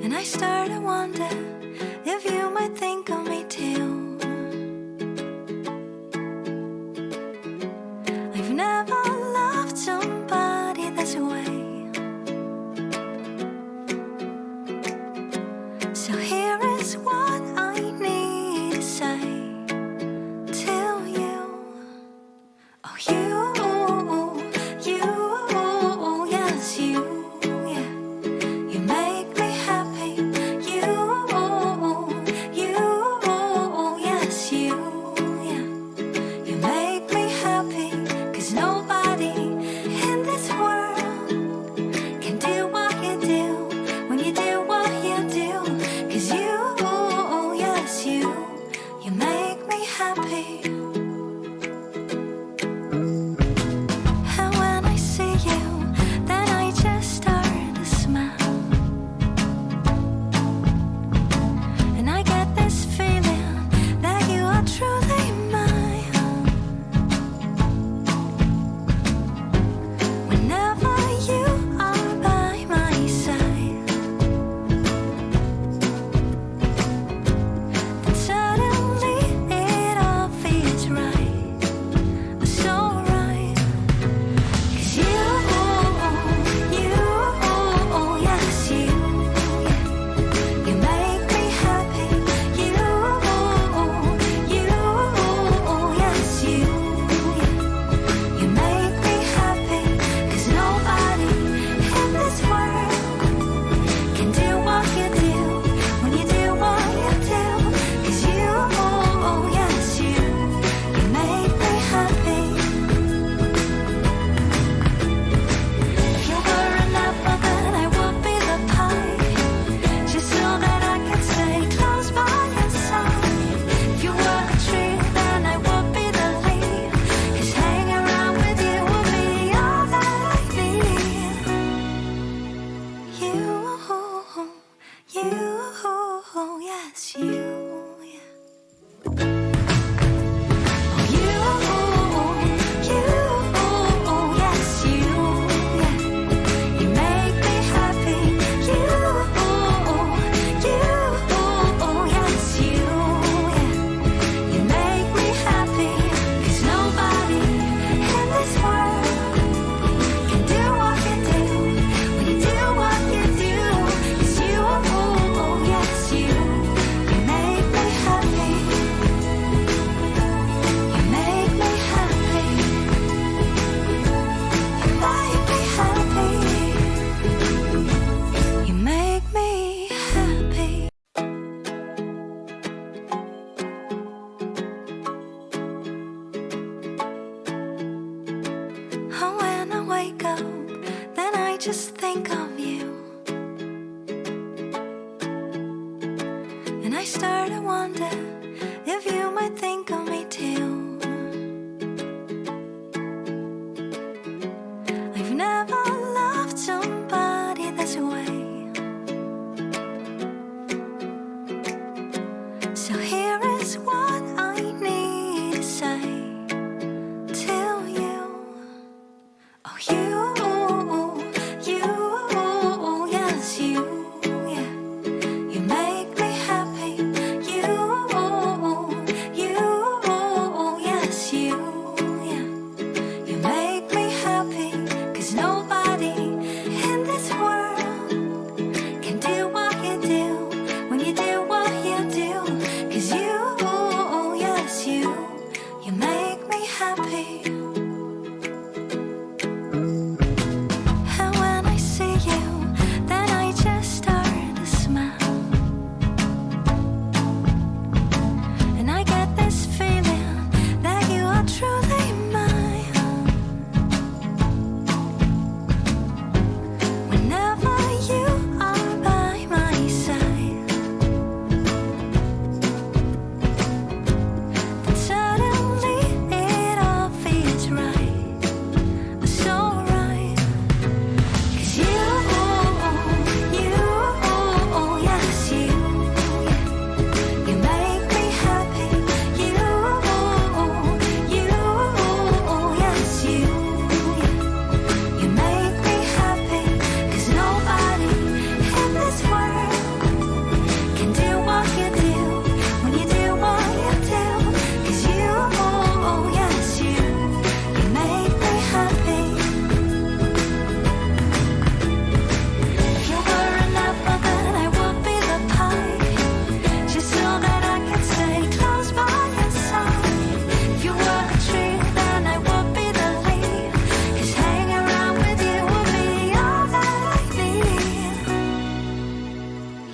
And I start to wonder if you might think of me too. I've never loved somebody this way. So here is what I need to say to you. Oh, you, yes, you, yeah. You make me happy. You, yes, you, yeah. You make me happy. 'Cause nobody in this world can do what you do when you do what you do. 'Cause you, yes, you make me happy. And when I see you, then I just start to smile. And I get this feeling that you are truly mine. Whenever you are by my side, then suddenly it all feels right, so right. 'Cause you, yes, you, yeah. You make me happy. You, yes, you, yeah. You make me happy. 'Cause nobody in this world can do what you do when you do what you do. 'Cause you, yes, you make me happy. If you were an apple, then I would be the pie, just so that I could stay close by your side. If you were a tree, then I would be the leaf, 'cause hanging around with you would be all that I need. You, yes, you, yeah. Oh, you, yes, you, yeah. You make me happy. You, yes, you, yeah. You make me happy. 'Cause nobody in this world can do what you do when you do what you do. 'Cause you, yes, you make me happy. You make me happy. You make me happy. You make me happy. Oh, when I wake up, then I just think of you. And I start to wonder if you might think of me too. I've never loved somebody this way. So here is what I need to say to you. Oh, you, yes, you, yeah. You make me happy. You,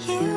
you.